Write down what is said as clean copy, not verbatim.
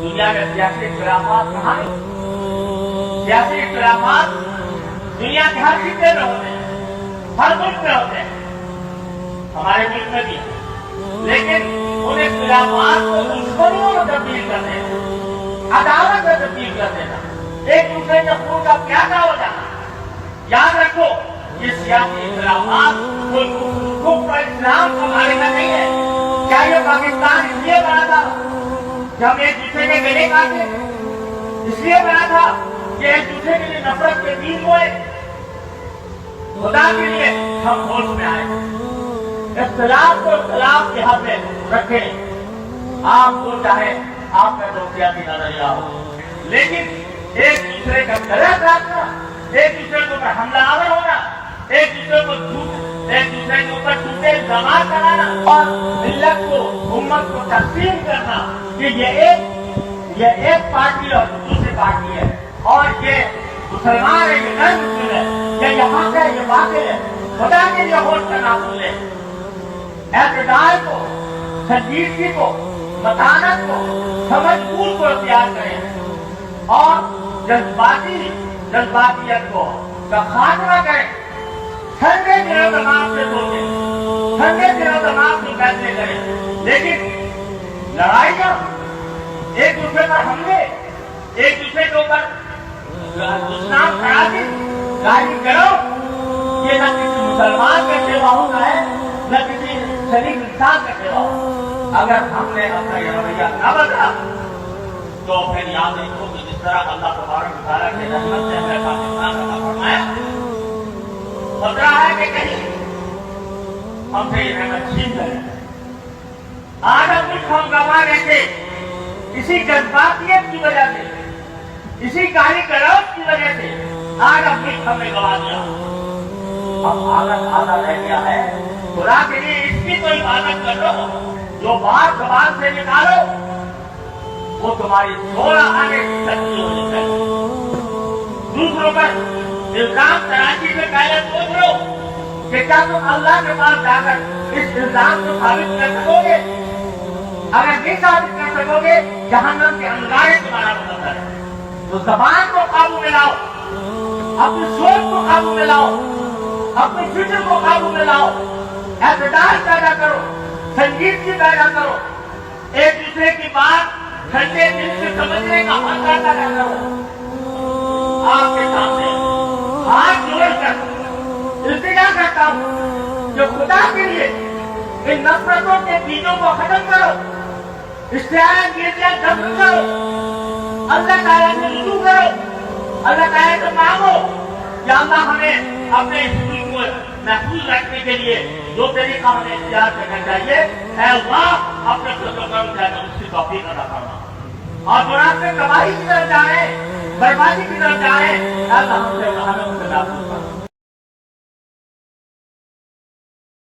دنیا میں سیاسی اختلافات کہاں ہیں؟ سیاسی اختلافات دنیا کے ہر خطے میں ہوتے ہیں، ہر ملک میں ہوتے ہیں، ہمارے ملک میں بھی ہیں، لیکن ان اختلافات کو دشمنیوں میں تبدیل کر دینا، عداوت میں تبدیل کر دینا، ایک دوسرے کے خون کا پیاسا ہو جانا۔ یاد رکھو یہ سیاسی اختلافات کوئی کفر اسلام کا معرکہ نہیں ہے۔ کیا یہ پاکستان اس لیے بنا تھا کہ ہم ایک دوسرے کے گلے کاٹے؟ اس لیے بنا تھا کہ ایک دوسرے کے لیے نفرت کے بیج بوئے؟ خدا کے لیے ہم ہوش میں آئے، اختلاف کو اختلاف کے حد میں رکھیں۔ آپ کو چاہے آپ کا جو سیاسی نظریہ ہو، لیکن ایک دوسرے کا گلا کاٹنا، ایک دوسرے کے اوپر حملہ آور ہونا، ایک دوسرے کے اوپر جھوٹے الزامات لگانا اور ملت کو، امت کو تقسیم کرنا کہ یہ ایک پارٹی اور دوسری پارٹی ہے، اور یہ مسلمان ہے، یہ غیر مسلم ہے، یہ حق ہے، یہ باطل ہے۔ خدا کے لیے ہوش کرنا بھول لیں، اعتدال کو، سنجیدگی کو، متانت کو، سمجھ بوجھ کو اختیار کریں اور جذباتیت کو کا خاتمہ کریں۔ ٹھنڈے دلوں دماغ سے سوچیں، ٹھنڈے دلوں دماغ سے فیصلے کریں، لیکن لڑائیاں، ایک دوسرے پر حملے، ایک دوسرے کے اوپر دشنام خرابی، گالی کرو، یہ نہ کسی مسلمان کا سیوا ہوتا ہے، نہ کسی شریف انسان کا سیوا ہوتا ہے۔ اگر ہم نے اپنا یہ رویہ نہ بدلا تو پھر یاد رکھو کہ جس طرح اللہ تبارک و تعالیٰ کی رحمت سے ہمیں پاکستان عطا فرمایا، خطرہ ہے کہ کہیں ہم سے یہ رحمت چھین لیں۔ آج ہم کچھ ہم گنوا رہے تھے اسی جذباتیت کی وجہ سے، اسی گالی گلوچ کی وجہ سے آج ہم کچھ ہم نے گنوا دیا۔ اب آدھا رہ گیا ہے، خدا کے لیے اس کی تو عبادت کر لو، جو بات زبان سے نکالو وہ تمہاری 16 آنے کی سچی ہونی چاہیے۔ دوسروں پر الزام تراشی سے پہلے سوچ لو کہ کیا تم اللہ کے پاس جا کر اس الزام کو ثابت کر سکو گے؟ اگر نہیں ثابت کر سکو گے، جہنم کے انگارے تمہارا مقدر ہے۔ تو زبان کو قابو میں لاؤ، اپنی سوچ کو قابو میں لاؤ، اپنی فکر کو قابو میں لاؤ، اعتدال پیدا کرو، سنجیدگی پیدا کرو، ایک دوسرے کی بات ٹھنڈے دل سے سمجھنے کا حق پیدا کرو۔ آپ کے سامنے ہاتھ جوڑ کر التجا کرتا ہوں کہ خدا کے لیے ان نفرتوں کے بیجوں کو ختم کرو، اشتہارانگیزیاں ختم کرو، اللہ تعالیٰ سے رجوع کرو، اللہ تعالیٰ سے مانگو کہ اللہ ہمیں اپنے اس ملک کو محفوظ رکھنے کے لیے جو طریقہ ہمیں اختیار کرنا چاہیے، اے اللہ اپنے فضل و کرم سے اس کی توفیق عطا فرما۔ اور جو راستے تباہی کی طرف جا رہے ہیں، بربادی کی طرف جا رہے ہیں، اللہ ہم سے محروم سے محفوظ کرنا۔